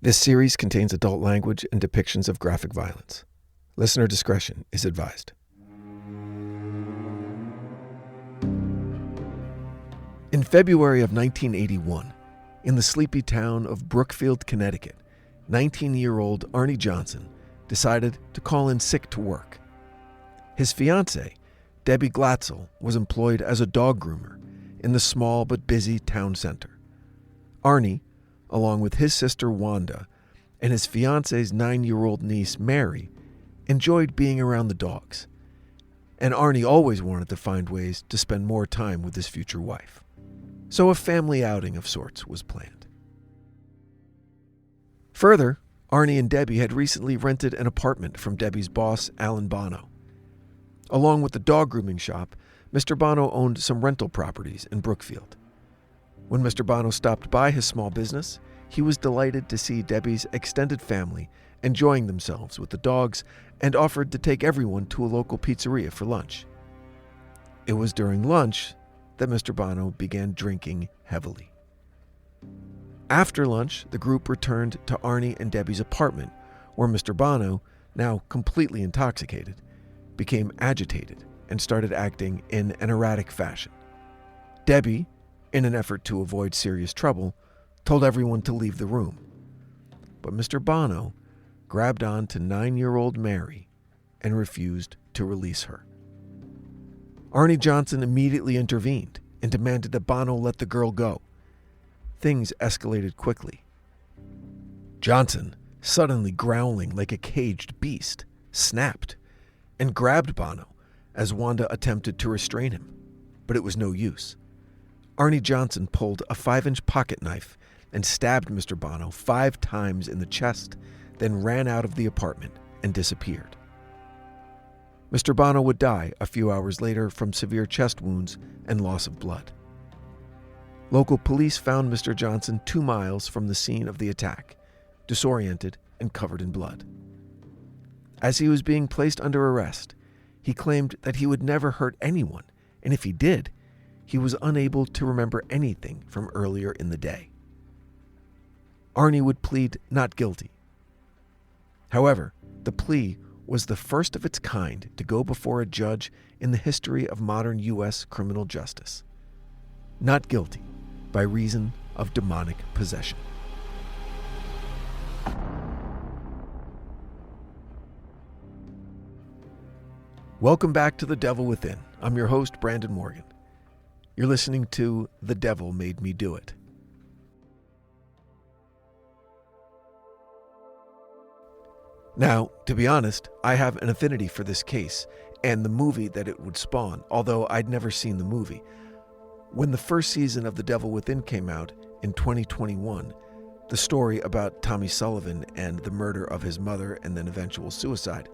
This series contains adult language and depictions of graphic violence. Listener discretion is advised. In February of 1981, in the sleepy town of Brookfield, Connecticut, 19-year-old Arne Johnson decided to call in sick to work. His fiancée, Debbie Glatzel, was employed as a dog groomer in the small but busy town center. Arne, along with his sister Wanda and his fiancée's 9-year-old niece Mary, enjoyed being around the dogs. And Arne always wanted to find ways to spend more time with his future wife. So a family outing of sorts was planned. Further, Arne and Debbie had recently rented an apartment from Debbie's boss, Alan Bono. Along with the dog grooming shop, Mr. Bono owned some rental properties in Brookfield. When Mr. Bono stopped by his small business, he was delighted to see Debbie's extended family enjoying themselves with the dogs and offered to take everyone to a local pizzeria for lunch. It was during lunch that Mr. Bono began drinking heavily. After lunch, the group returned to Arne and Debbie's apartment, where Mr. Bono, now completely intoxicated, became agitated and started acting in an erratic fashion. Debbie, in an effort to avoid serious trouble, told everyone to leave the room. But Mr. Bono grabbed on to 9-year-old Mary and refused to release her. Arne Johnson immediately intervened and demanded that Bono let the girl go. Things escalated quickly. Johnson, suddenly growling like a caged beast, snapped and grabbed Bono as Wanda attempted to restrain him, but it was no use. Arne Johnson pulled a 5-inch pocket knife and stabbed Mr. Bono 5 times in the chest, then ran out of the apartment and disappeared. Mr. Bono would die a few hours later from severe chest wounds and loss of blood. Local police found Mr. Johnson 2 miles from the scene of the attack, disoriented and covered in blood. As he was being placed under arrest, he claimed that he would never hurt anyone, and if he did, he was unable to remember anything from earlier in the day. Arne would plead not guilty. However, the plea was the first of its kind to go before a judge in the history of modern U.S. criminal justice. Not guilty by reason of demonic possession. Welcome back to The Devil Within. I'm your host, Brandon Morgan. You're listening to The Devil Made Me Do It. Now, to be honest, I have an affinity for this case and the movie that it would spawn, although I'd never seen the movie. When the first season of The Devil Within came out in 2021, the story about Tommy Sullivan and the murder of his mother and then eventual suicide,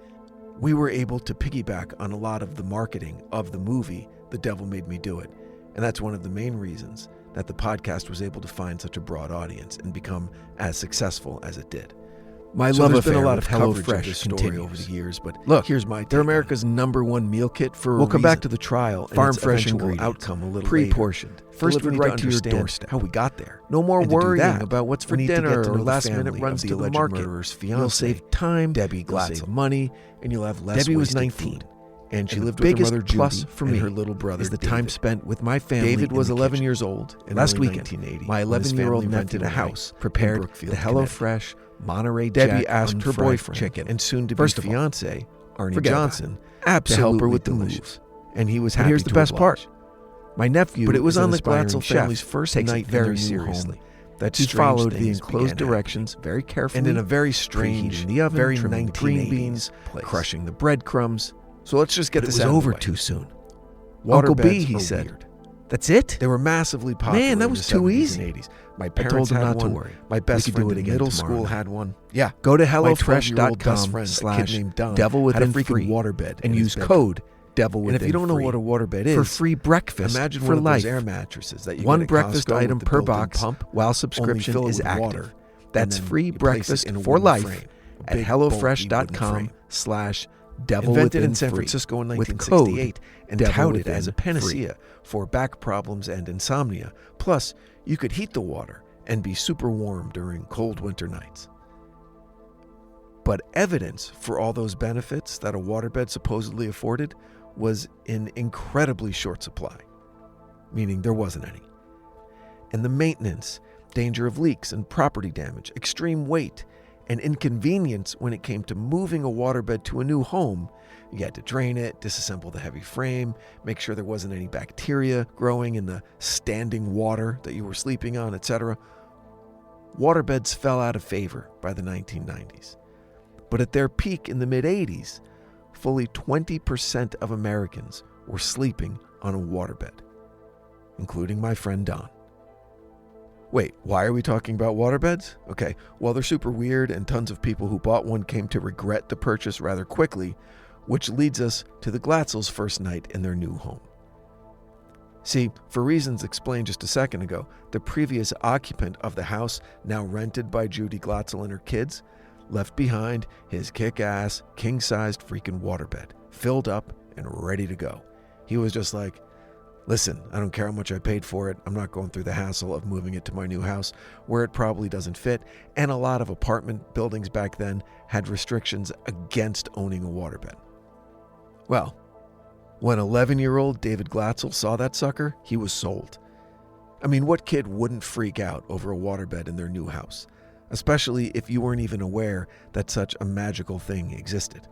we were able to piggyback on a lot of the marketing of the movie The Devil Made Me Do It. And that's one of the main reasons that the podcast was able to find such a broad audience and become as successful as it did. My love affair been a lot of HelloFresh story over the years, but look, here's my take. They're America's #1 meal kit for a reason. We'll come back to the trial and farm fresh ingredients, outcome a little pre-portioned. First, we need right to your doorstep. How we got there. No more worrying about what's for dinner or last-minute runs to the market. You'll save time. Debbie Glatzel. Save money, and you'll have less. Debbie was 19, and she lived with her mother Judy for me and her little brother. Is the time spent with my family. David was 11 years old, and last weekend, my 11-year-old rented a house, prepared the HelloFresh Monterey Debbie asked her boyfriend chicken and soon-to-be fiancé, Arne Johnson, to help her with the moves. And he was happy. Here's the best part. My nephew, but it was on the Glatzel family's first night very seriously. That he followed the enclosed directions very carefully, and in a very strange, very 1980s green beans, crushing the breadcrumbs. So let's just get this over too soon. Uncle B, he said. Weird. That's it? They were massively popular. Man, that was too easy. And 80s. My parents had not one. To worry. My best friend in middle school had one. Yeah. Go to HelloFresh.com/devilwithin waterbed and use code DevilWithin. And if you don't know what a waterbed is, for free breakfast, imagine for life. Air mattresses that you one breakfast item per box pump while subscription is active. That's free breakfast for life at HelloFresh.com/devilwithin. Invented in San Francisco in 1968 and touted as a panacea for back problems and insomnia. Plus, you could heat the water and be super warm during cold winter nights. But evidence for all those benefits that a waterbed supposedly afforded was in incredibly short supply, meaning there wasn't any. And the maintenance, danger of leaks and property damage, extreme weight, and inconvenience when it came to moving a waterbed to a new home. You had to drain it, disassemble the heavy frame, make sure there wasn't any bacteria growing in the standing water that you were sleeping on, etc. Waterbeds fell out of favor by the 1990s. But at their peak in the mid-80s, fully 20% of Americans were sleeping on a waterbed, including my friend Don. Wait, why are we talking about waterbeds? Okay, well, they're super weird, and tons of people who bought one came to regret the purchase rather quickly, which leads us to the Glatzels' first night in their new home. See, for reasons explained just a second ago, the previous occupant of the house, now rented by Judy Glatzel and her kids, left behind his kick-ass, king-sized freaking waterbed, filled up and ready to go. He was just like, listen, I don't care how much I paid for it. I'm not going through the hassle of moving it to my new house where it probably doesn't fit. And a lot of apartment buildings back then had restrictions against owning a waterbed. Well, when 11-year-old David Glatzel saw that sucker, he was sold. I mean, what kid wouldn't freak out over a waterbed in their new house, especially if you weren't even aware that such a magical thing existed?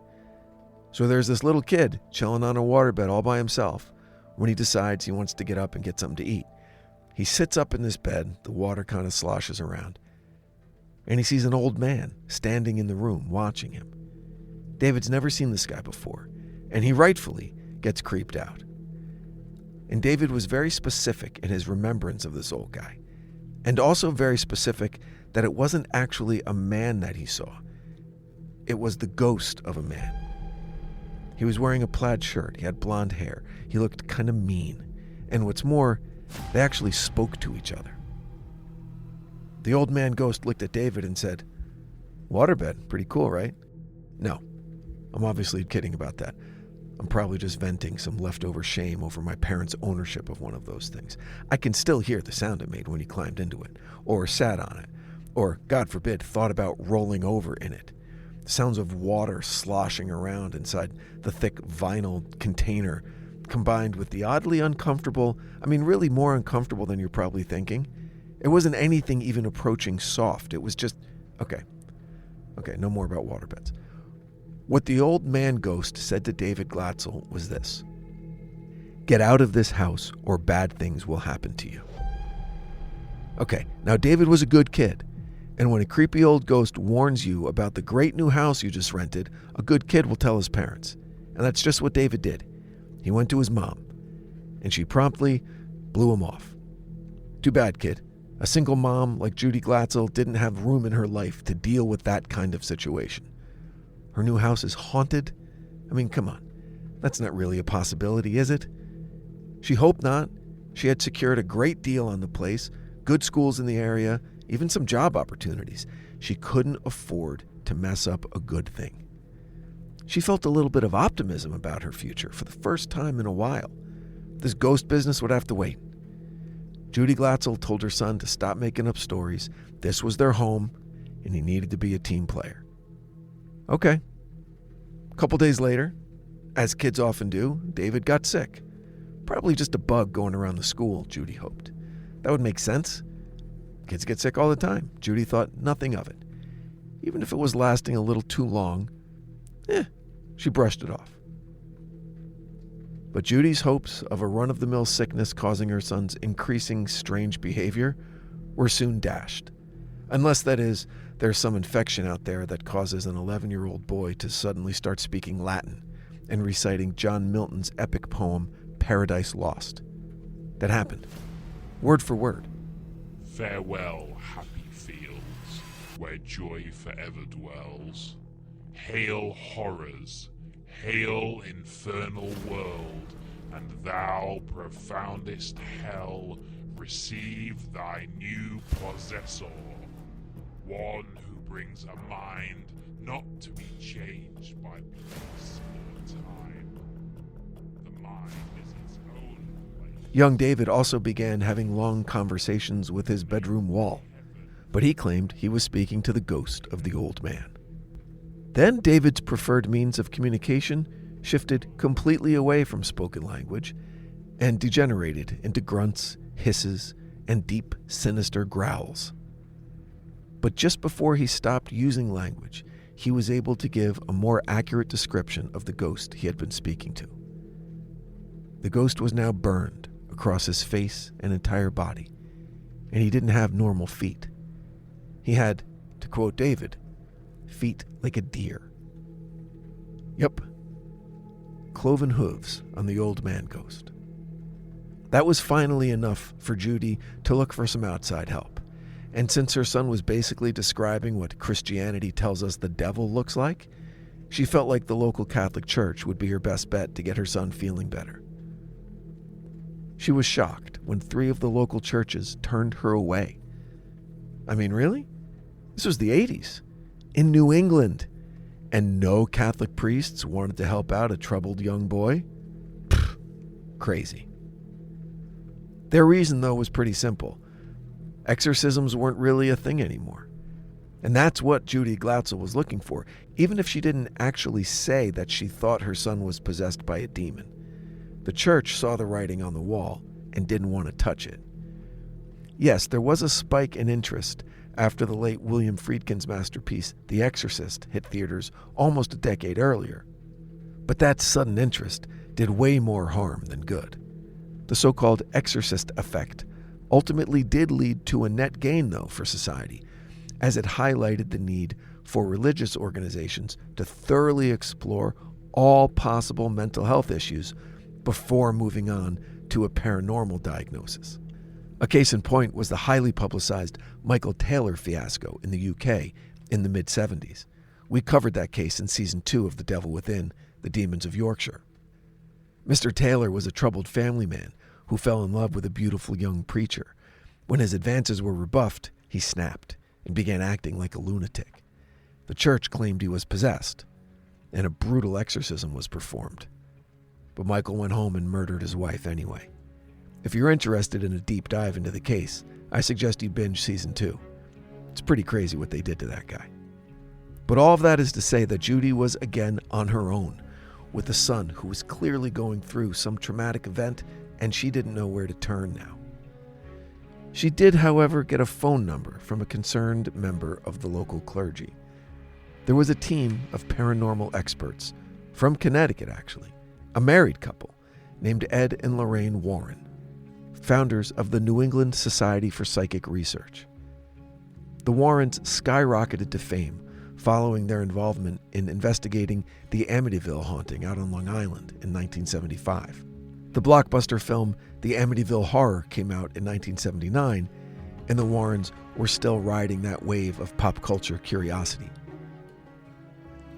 So there's this little kid chilling on a waterbed all by himself when he decides he wants to get up and get something to eat. He sits up in this bed, the water kind of sloshes around, and he sees an old man standing in the room watching him. David's never seen this guy before, and he rightfully gets creeped out. And David was very specific in his remembrance of this old guy, and also very specific that it wasn't actually a man that he saw. It was the ghost of a man. He was wearing a plaid shirt, he had blonde hair, he looked kind of mean, and what's more, they actually spoke to each other. The old man ghost looked at David and said, "Waterbed, pretty cool, right?" No, I'm obviously kidding about that. I'm probably just venting some leftover shame over my parents' ownership of one of those things. I can still hear the sound it made when he climbed into it, or sat on it, or, God forbid, thought about rolling over in it. Sounds of water sloshing around inside the thick vinyl container, combined with the oddly uncomfortable, really more uncomfortable than you're probably thinking. It wasn't anything even approaching soft. It was just, okay, no more about waterbeds. What the old man ghost said to David Glatzel was this: "Get out of this house or bad things will happen to you." Okay, now David was a good kid. And when a creepy old ghost warns you about the great new house you just rented, a good kid will tell his parents. And that's just what David did. He went to his mom, and she promptly blew him off. Too bad, kid. A single mom like Judy Glatzel didn't have room in her life to deal with that kind of situation. Her new house is haunted? Come on. That's not really a possibility, is it? She hoped not. She had secured a great deal on the place, good schools in the area, even some job opportunities. She couldn't afford to mess up a good thing. She felt a little bit of optimism about her future for the first time in a while. This ghost business would have to wait. Judy Glatzel told her son to stop making up stories. This was their home, and he needed to be a team player. Okay. A couple days later, as kids often do, David got sick. Probably just a bug going around the school, Judy hoped. That would make sense. Kids get sick all the time. Judy thought nothing of it. Even if it was lasting a little too long, she brushed it off. But Judy's hopes of a run-of-the-mill sickness causing her son's increasing strange behavior were soon dashed. Unless, that is, there's some infection out there that causes an 11-year-old boy to suddenly start speaking Latin and reciting John Milton's epic poem, Paradise Lost. That happened, word for word. Farewell, happy fields, where joy forever dwells. Hail horrors, hail infernal world, and thou profoundest hell, receive thy new possessor, one who brings a mind not to be changed by place or time. The mind is its own place. Young David also began having long conversations with his bedroom wall, but he claimed he was speaking to the ghost of the old man. Then David's preferred means of communication shifted completely away from spoken language and degenerated into grunts, hisses, and deep, sinister growls. But just before he stopped using language, he was able to give a more accurate description of the ghost he had been speaking to. The ghost was now burned across his face and entire body, and he didn't have normal feet. He had, to quote David, feet like a deer. Yep, cloven hooves on the old man ghost. That was finally enough for Judy to look for some outside help. And since her son was basically describing what Christianity tells us the devil looks like, she felt like the local Catholic church would be her best bet to get her son feeling better. She was shocked when 3 of the local churches turned her away. I mean, really? This was the 80s, in New England, and no Catholic priests wanted to help out a troubled young boy? Pfft, crazy. Their reason, though, was pretty simple. Exorcisms weren't really a thing anymore. And that's what Judy Glatzel was looking for, even if she didn't actually say that she thought her son was possessed by a demon. The church saw the writing on the wall and didn't want to touch it. Yes, there was a spike in interest after the late William Friedkin's masterpiece, The Exorcist, hit theaters almost a decade earlier. But that sudden interest did way more harm than good. The so-called exorcist effect ultimately did lead to a net gain, though, for society, as it highlighted the need for religious organizations to thoroughly explore all possible mental health issues before moving on to a paranormal diagnosis. A case in point was the highly publicized Michael Taylor fiasco in the UK in the mid-70s. We covered that case in Season 2 of The Devil Within, The Demons of Yorkshire. Mr. Taylor was a troubled family man who fell in love with a beautiful young preacher. When his advances were rebuffed, he snapped and began acting like a lunatic. The church claimed he was possessed, and a brutal exorcism was performed. But Michael went home and murdered his wife anyway. If you're interested in a deep dive into the case, I suggest you binge Season 2. It's pretty crazy what they did to that guy. But all of that is to say that Judy was again on her own, with a son who was clearly going through some traumatic event, and she didn't know where to turn now. She did, however, get a phone number from a concerned member of the local clergy. There was a team of paranormal experts, from Connecticut actually, a married couple named Ed and Lorraine Warren, founders of the New England Society for Psychic Research. The Warrens skyrocketed to fame following their involvement in investigating the Amityville haunting out on Long Island in 1975. The blockbuster film The Amityville Horror came out in 1979, and the Warrens were still riding that wave of pop culture curiosity.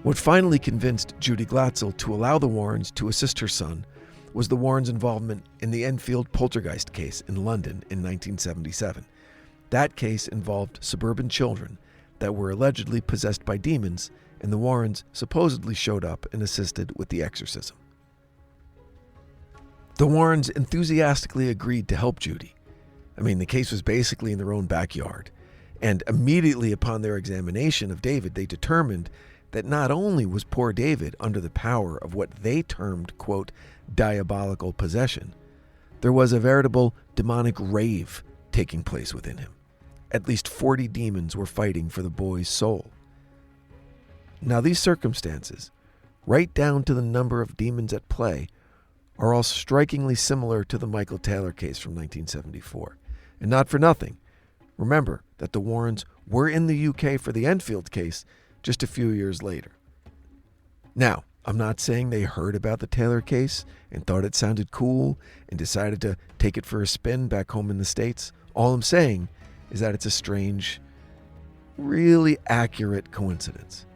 What finally convinced Judy Glatzel to allow the Warrens to assist her son was the Warrens' involvement in the Enfield poltergeist case in London in 1977. That case involved suburban children that were allegedly possessed by demons, and the Warrens supposedly showed up and assisted with the exorcism. The Warrens enthusiastically agreed to help Judy. I mean, the case was basically in their own backyard, and immediately upon their examination of David, they determined that not only was poor David under the power of what they termed, quote, diabolical possession, there was a veritable demonic rave taking place within him. At least 40 demons were fighting for the boy's soul. Now, these circumstances, right down to the number of demons at play, are all strikingly similar to the Michael Taylor case from 1974. And not for nothing, remember that the Warrens were in the UK for the Enfield case just a few years later. Now, I'm not saying they heard about the Taylor case and thought it sounded cool and decided to take it for a spin back home in the States. All I'm saying is that it's a strange, really accurate coincidence.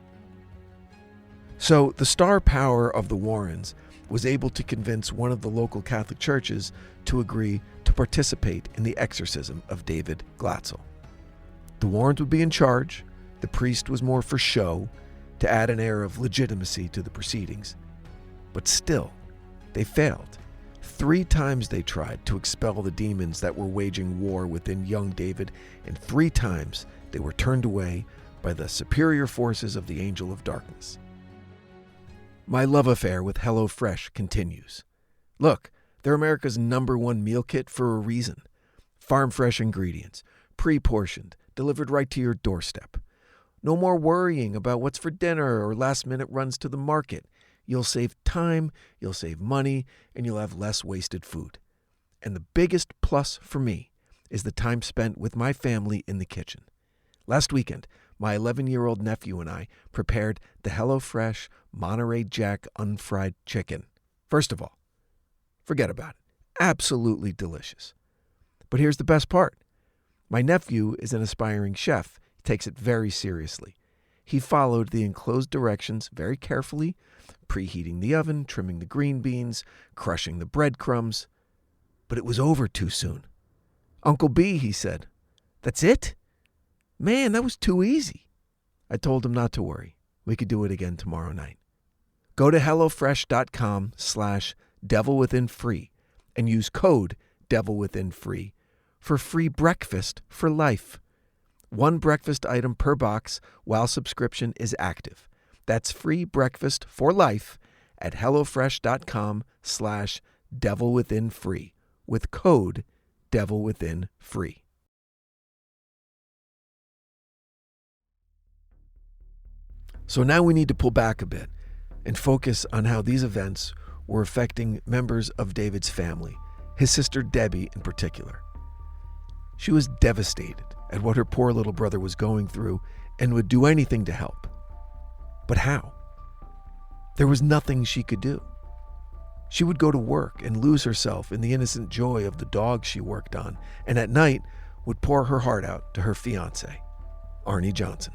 So the star power of the Warrens was able to convince one of the local Catholic churches to agree to participate in the exorcism of David Glatzel. The Warrens would be in charge. The priest was more for show, to add an air of legitimacy to the proceedings. But still, they failed. 3 times they tried to expel the demons that were waging war within young David, and 3 times they were turned away by the superior forces of the Angel of Darkness. My love affair with HelloFresh continues. Look, they're America's #1 meal kit for a reason. Farm-fresh ingredients, pre-portioned, delivered right to your doorstep. No more worrying about what's for dinner or last-minute runs to the market. You'll save time, you'll save money, and you'll have less wasted food. And the biggest plus for me is the time spent with my family in the kitchen. Last weekend, my 11-year-old nephew and I prepared the HelloFresh Monterey Jack unfried chicken. First of all, forget about it. Absolutely delicious. But here's the best part. My nephew is an aspiring chef. He takes it very seriously. He followed the enclosed directions very carefully, preheating the oven, trimming the green beans, crushing the breadcrumbs. But it was over too soon. "Uncle B," he said, "that's it? Man, that was too easy." I told him not to worry. We could do it again tomorrow night. Go to HelloFresh.com/DevilWithinFree and use code DevilWithinFree for free breakfast for life. 1 breakfast item per box while subscription is active. That's free breakfast for life at HelloFresh.com/DevilWithinFree with code DevilWithinFree. So now we need to pull back a bit and focus on how these events were affecting members of David's family, his sister Debbie in particular. She was devastated at what her poor little brother was going through and would do anything to help. But how? There was nothing she could do. She would go to work and lose herself in the innocent joy of the dog she worked on, and at night would pour her heart out to her fiancé, Arne Johnson.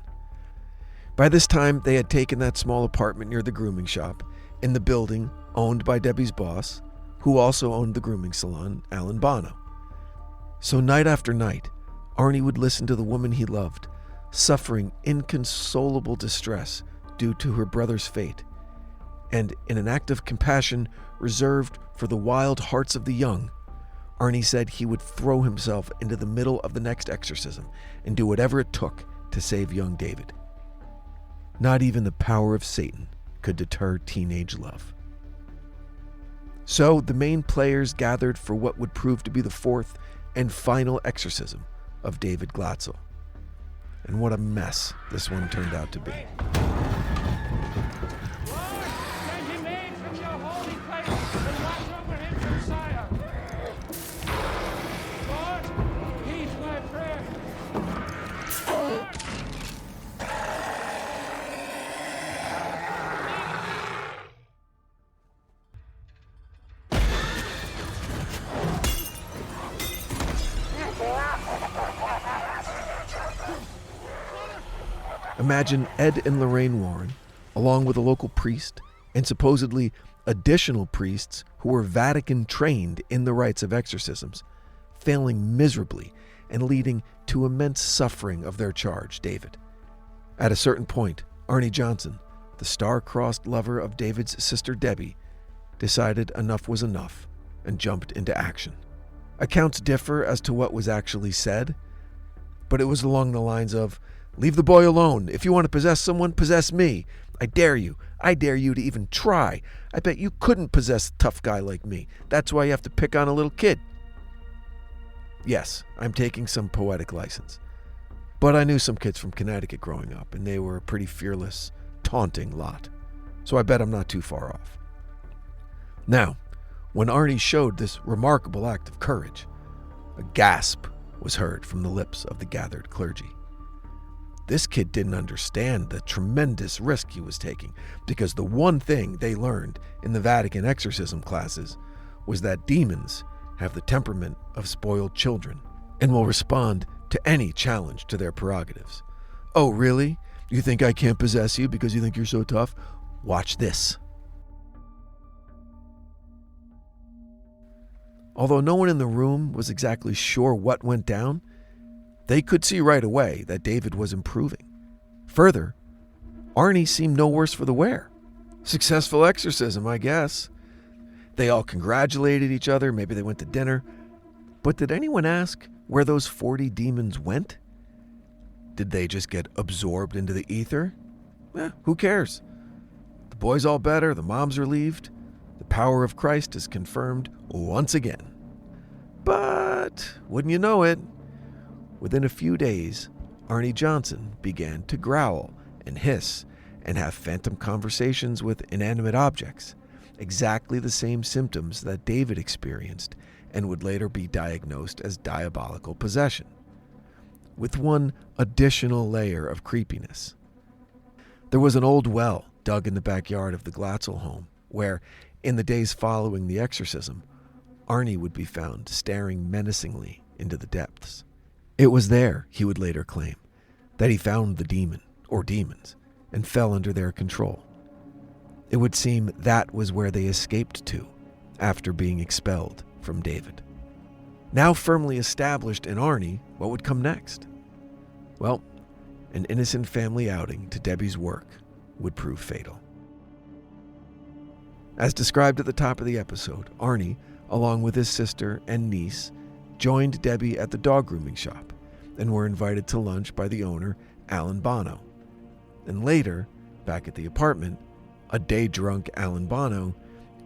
By this time, they had taken that small apartment near the grooming shop in the building owned by Debbie's boss, who also owned the grooming salon, Alan Bono. So night after night, Arne would listen to the woman he loved, suffering inconsolable distress due to her brother's fate, and in an act of compassion reserved for the wild hearts of the young, Arne said he would throw himself into the middle of the next exorcism and do whatever it took to save young David. Not even the power of Satan could deter teenage love. So the main players gathered for what would prove to be the 4th and final exorcism of David Glatzel. And what a mess this one turned out to be. Imagine Ed and Lorraine Warren, along with a local priest and supposedly additional priests who were Vatican trained in the rites of exorcisms, failing miserably and leading to immense suffering of their charge, David. At a certain point, Arne Johnson, the star-crossed lover of David's sister Debbie, decided enough was enough and jumped into action. Accounts differ as to what was actually said, but it was along the lines of, "Leave the boy alone. If you want to possess someone, possess me. I dare you. I dare you to even try. I bet you couldn't possess a tough guy like me. That's why you have to pick on a little kid." Yes, I'm taking some poetic license. But I knew some kids from Connecticut growing up, and they were a pretty fearless, taunting lot. So I bet I'm not too far off. Now, when Arne showed this remarkable act of courage, a gasp was heard from the lips of the gathered clergy. This kid didn't understand the tremendous risk he was taking, because the one thing they learned in the Vatican exorcism classes was that demons have the temperament of spoiled children and will respond to any challenge to their prerogatives. "Oh, really? You think I can't possess you because you think you're so tough? Watch this." Although no one in the room was exactly sure what went down, they could see right away that David was improving. Further, Arne seemed no worse for the wear. Successful exorcism, I guess. They all congratulated each other, maybe they went to dinner. But did anyone ask where those 40 demons went? Did they just get absorbed into the ether? Who cares? The boy's all better, the mom's relieved. The power of Christ is confirmed once again. But, wouldn't you know it, within a few days, Arne Johnson began to growl and hiss and have phantom conversations with inanimate objects, exactly the same symptoms that David experienced and would later be diagnosed as diabolical possession, with one additional layer of creepiness. There was an old well dug in the backyard of the Glatzel home where, in the days following the exorcism, Arne would be found staring menacingly into the depths. It was there, he would later claim, that he found the demon, or demons, and fell under their control. It would seem that was where they escaped to after being expelled from David. Now firmly established in Arne, what would come next? Well, an innocent family outing to Debbie's work would prove fatal. As described at the top of the episode, Arne, along with his sister and niece, joined Debbie at the dog grooming shop and were invited to lunch by the owner, Alan Bono. And later, back at the apartment, a day-drunk Alan Bono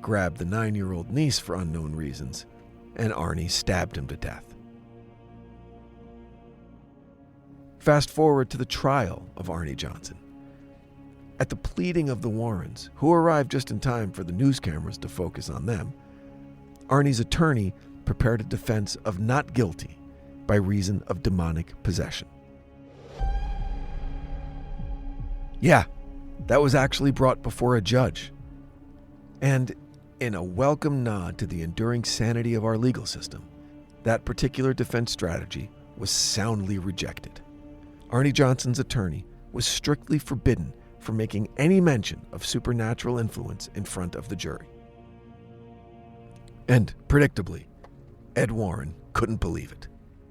grabbed the 9-year-old niece for unknown reasons, and Arne stabbed him to death. Fast forward to the trial of Arne Johnson. At the pleading of the Warrens, who arrived just in time for the news cameras to focus on them, Arne's attorney prepared a defense of not guilty by reason of demonic possession. Yeah, that was actually brought before a judge. And in a welcome nod to the enduring sanity of our legal system, that particular defense strategy was soundly rejected. Arne Johnson's attorney was strictly forbidden from making any mention of supernatural influence in front of the jury. And, predictably, Ed Warren couldn't believe it.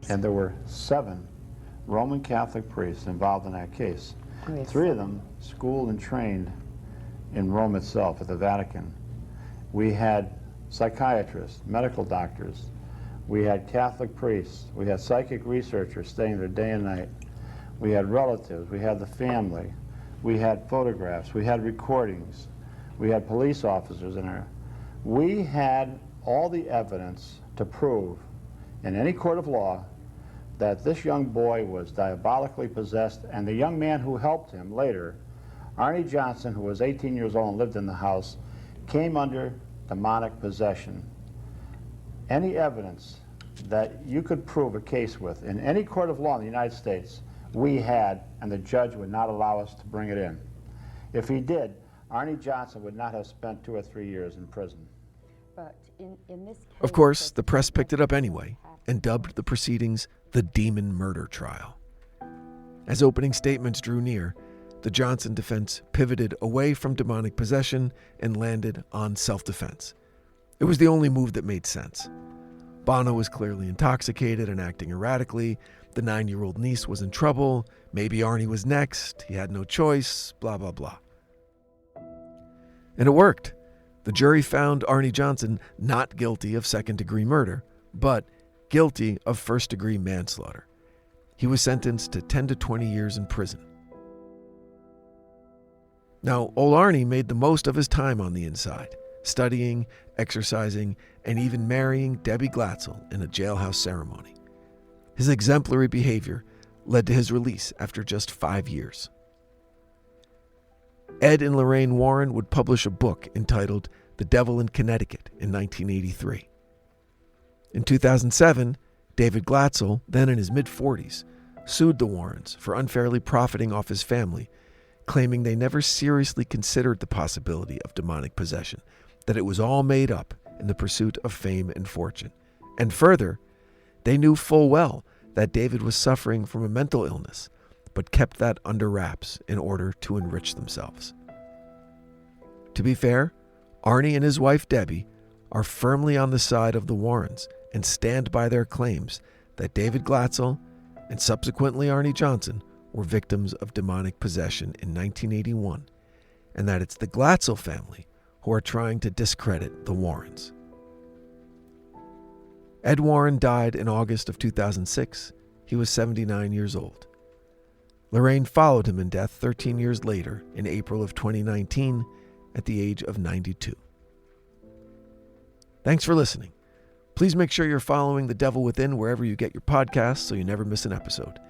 And there were 7 Roman Catholic priests involved in that case. Yes. 3 of them schooled and trained in Rome itself, at the Vatican. We had psychiatrists, medical doctors. We had Catholic priests. We had psychic researchers staying there day and night. We had relatives. We had the family. We had photographs. We had recordings. We had police officers in there. We had all the evidence to prove in any court of law that this young boy was diabolically possessed, and the young man who helped him later, Arne Johnson, who was 18 years old and lived in the house, came under demonic possession. Any evidence that you could prove a case with in any court of law in the United States, we had, and the judge would not allow us to bring it in. If he did, Arne Johnson would not have spent 2 or 3 years in prison. But in this case, Of course, the press picked it up anyway and dubbed the proceedings the Demon Murder Trial. As opening statements drew near, the Johnson defense pivoted away from demonic possession and landed on self-defense. It was the only move that made sense. Bono was clearly intoxicated and acting erratically. The 9-year-old niece was in trouble. Maybe Arne was next. He had no choice. Blah, blah, blah. And it worked. The jury found Arne Johnson not guilty of second-degree murder, but guilty of first-degree manslaughter. He was sentenced to 10 to 20 years in prison. Now, old Arne made the most of his time on the inside, studying, exercising, and even marrying Debbie Glatzel in a jailhouse ceremony. His exemplary behavior led to his release after just 5 years. Ed and Lorraine Warren would publish a book entitled The Devil in Connecticut in 1983. In 2007, David Glatzel, then in his mid-40s, sued the Warrens for unfairly profiting off his family, claiming they never seriously considered the possibility of demonic possession, that it was all made up in the pursuit of fame and fortune. And further, they knew full well that David was suffering from a mental illness, but kept that under wraps in order to enrich themselves. To be fair, Arne and his wife Debbie are firmly on the side of the Warrens and stand by their claims that David Glatzel and subsequently Arne Johnson were victims of demonic possession in 1981, and that it's the Glatzel family who are trying to discredit the Warrens. Ed Warren died in August of 2006. He was 79 years old. Lorraine followed him in death 13 years later in April of 2019 at the age of 92. Thanks for listening. Please make sure you're following The Devil Within wherever you get your podcasts so you never miss an episode.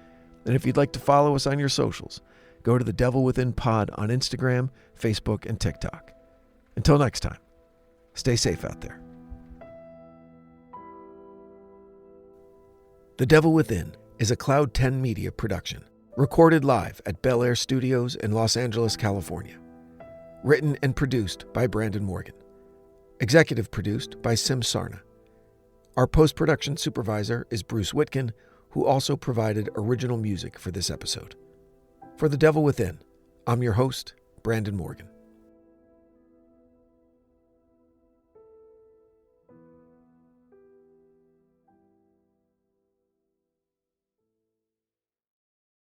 And if you'd like to follow us on your socials, go to The Devil Within Pod on Instagram, Facebook, and TikTok. Until next time, stay safe out there. The Devil Within is a Cloud 10 Media production, recorded live at Bel Air Studios in Los Angeles, California. Written and produced by Brandon Morgan. Executive produced by Sim Sarna. Our post-production supervisor is Bruce Whitkin, who also provided original music for this episode. For The Devil Within, I'm your host, Brandon Morgan.